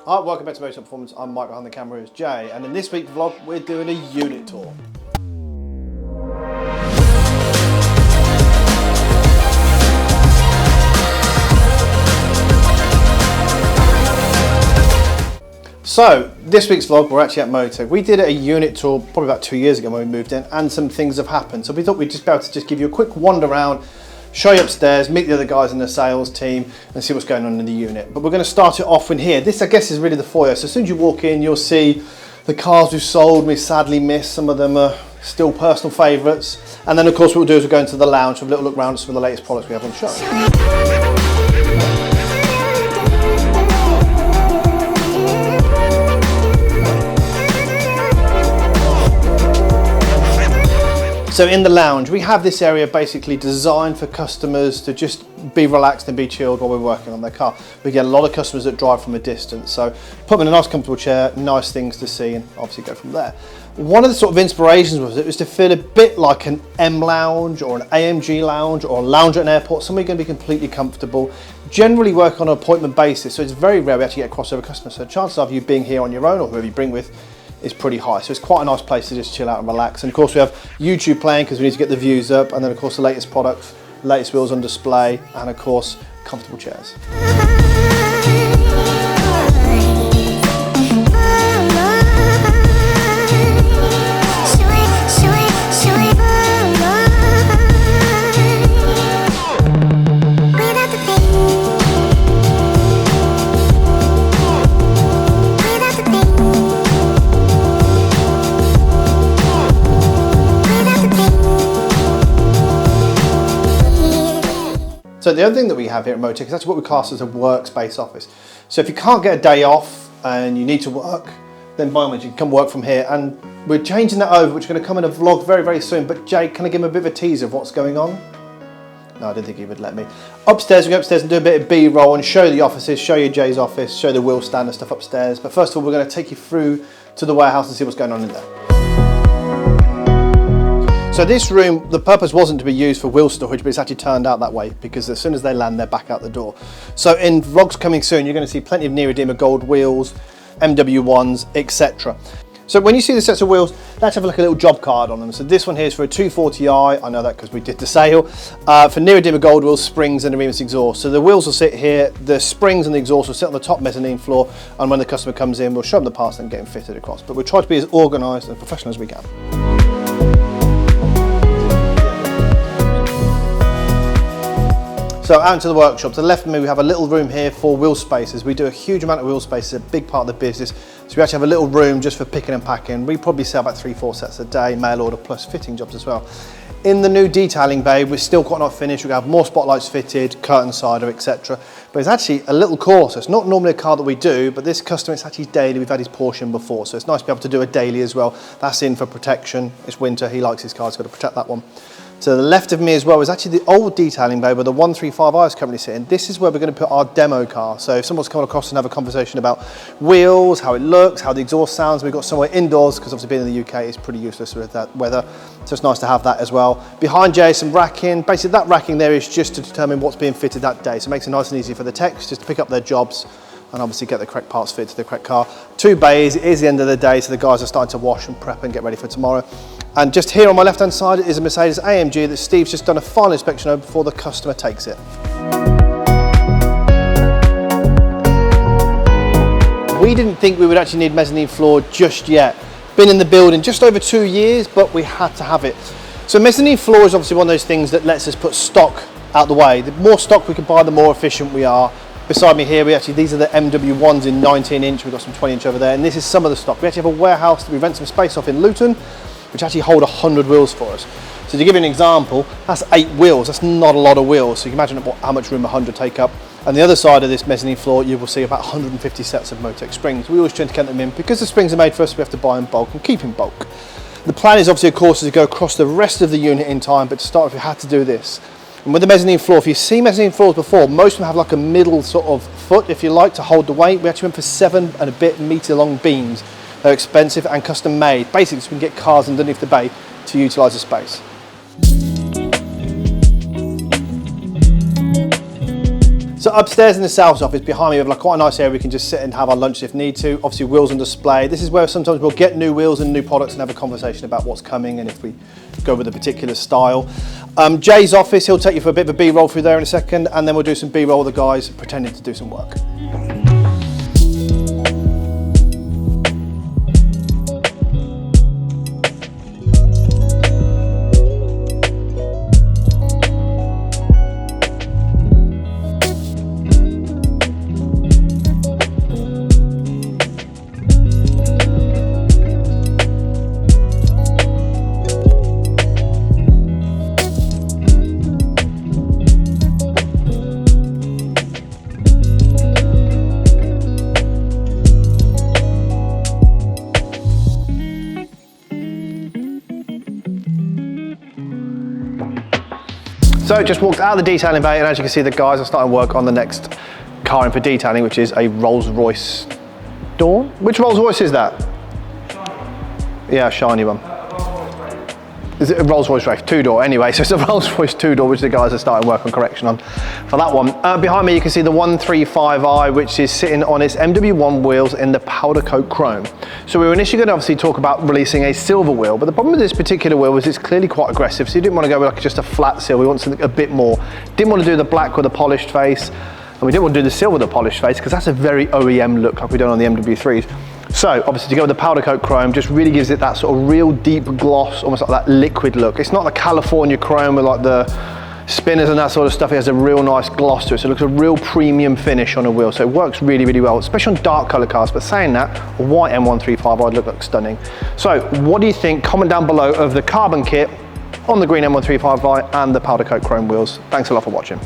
Hi, welcome back to Motech Performance. I'm Mike, behind the camera is Jay, and in this week's vlog we're doing a unit tour. So, this week's vlog, we're actually at Motech. We did a unit tour probably about 2 years ago when we moved in, and some things have happened. So we thought we'd just be able to just give you a quick wander around, show you upstairs, meet the other guys in the sales team, and see what's going on in the unit. But we're going to start it off in here. This, I guess, is really the foyer. So as soon as you walk in, you'll see the cars we've sold, we sadly missed. Some of them are still personal favourites. And then, of course, what we'll do is we'll go into the lounge, have a little look around at some of the latest products we have on show. So in the lounge, we have this area basically designed for customers to just be relaxed and be chilled while we're working on their car. We get a lot of customers that drive from a distance, so put them in a nice comfortable chair, nice things to see, and obviously go from there. One of the sort of inspirations was to feel a bit like an M lounge or an AMG lounge or a lounge at an airport, somewhere you're going to be completely comfortable. Generally work on an appointment basis, so it's very rare we actually get a crossover customer, so chances of you being here on your own or whoever you bring with is pretty high. So it's quite a nice place to just chill out and relax. And of course we have YouTube playing because we need to get the views up, and then of course the latest products, latest wheels on display, and of course comfortable chairs. So the other thing that we have here at Motech is actually what we class as a workspace office. So if you can't get a day off and you need to work, then by all means you can come work from here. And we're changing that over, which is going to come in a vlog very, very soon. But Jay, can I give him a bit of a teaser of what's going on? No, I didn't think he would let me. Upstairs, we go upstairs and do a bit of B-roll and show the offices, show you Jay's office, show the wheel stand and stuff upstairs. But first of all, we're going to take you through to the warehouse and see what's going on in there. So this room, the purpose wasn't to be used for wheel storage, but it's actually turned out that way because as soon as they land, they're back out the door. So in vlogs coming soon, you're going to see plenty of neodymium gold wheels, MW1s, etc. So when you see the sets of wheels, let's have a look at a little job card on them. So this one here is for a 240i, I know that because we did the sale, for neodymium gold wheels, springs and a Remus exhaust. So the wheels will sit here, the springs and the exhaust will sit on the top mezzanine floor, and when the customer comes in, we'll show them the parts and get them fitted across. But we'll try to be as organised and professional as we can. So out into the workshop, to the left of me we have a little room here for wheel spaces. We do a huge amount of wheel spaces, a big part of the business. So we actually have a little room just for picking and packing. We probably sell about 3-4 sets a day, mail order plus fitting jobs as well. In the new detailing bay, we're still quite not finished. We have more spotlights fitted, curtain cider, etc. But it's actually a little Corsa. It's not normally a car that we do, but this customer, it's actually daily. We've had his Porsche before, so it's nice to be able to do a daily as well. That's in for protection. It's winter, he likes his car, he's got to protect that one. To the left of me as well is actually the old detailing bay where the 135i is currently sitting. This is where we're going to put our demo car. So if someone's coming across and have a conversation about wheels, how it looks, how the exhaust sounds, we've got somewhere indoors because obviously being in the UK is pretty useless with that weather. So it's nice to have that as well. Behind Jay, some racking. Basically that racking there is just to determine what's being fitted that day. So it makes it nice and easy for the techs just to pick up their jobs and obviously get the correct parts fitted to the correct car. 2 bays, it is the end of the day, so the guys are starting to wash and prep and get ready for tomorrow. And just here on my left hand side is a Mercedes AMG that Steve's just done a final inspection of before the customer takes it. We didn't think we would actually need mezzanine floor just yet. Been in the building just over 2 years, but we had to have it. So mezzanine floor is obviously one of those things that lets us put stock out the way. The more stock we can buy, the more efficient we are. Beside me here, these are the MW1s in 19 inch, we've got some 20 inch over there, and this is some of the stock. We actually have a warehouse that we rent some space off in Luton, which actually hold 100 wheels for us. So to give you an example, that's 8 wheels, that's not a lot of wheels, so you can imagine how much room 100 take up. And the other side of this mezzanine floor, you will see about 150 sets of Motech springs. We always tend to count them in, because the springs are made for us, we have to buy in bulk and keep in bulk. The plan is obviously, of course, to go across the rest of the unit in time, but to start with, we had to do this. And with the mezzanine floor, if you've seen mezzanine floors before, most of them have like a middle sort of foot, if you like, to hold the weight. We actually went for 7 and a bit metre long beams. They're expensive and custom made, basically so we can get cars underneath the bay to utilise the space. So upstairs in the sales office behind me, we have like quite a nice area we can just sit and have our lunch if need to. Obviously wheels on display. This is where sometimes we'll get new wheels and new products and have a conversation about what's coming and if we go with a particular style. Jay's office, he'll take you for a bit of a B-roll through there in a second, and then we'll do some B-roll with the guys pretending to do some work. So just walked out of the detailing bay, and as you can see, the guys are starting work on the next car in for detailing, which is a Rolls-Royce Dawn. Which Rolls-Royce is that? Yeah, shiny one. Is it a Rolls-Royce Wraith? Two-door anyway, so it's a Rolls-Royce two-door, which the guys are starting work on correction on for that one. Behind me you can see the 135i, which is sitting on its MW1 wheels in the powder coat chrome. So we were initially going to obviously talk about releasing a silver wheel, but the problem with this particular wheel was it's clearly quite aggressive, so you didn't want to go with like just a flat silver, we want something a bit more. Didn't want to do the black with a polished face, and we didn't want to do the silver with a polished face, because that's a very OEM look like we've done on the MW3s. So obviously to go with the powder coat chrome just really gives it that sort of real deep gloss, almost like that liquid look. It's not the California chrome with like the spinners and that sort of stuff. It has a real nice gloss to it, so it looks a real premium finish on a wheel. So it works really, really well, especially on dark color cars. But saying that, a white M135 I'd look stunning. So what do you think? Comment down below of the carbon kit on the green M135i and the powder coat chrome wheels. Thanks a lot for watching.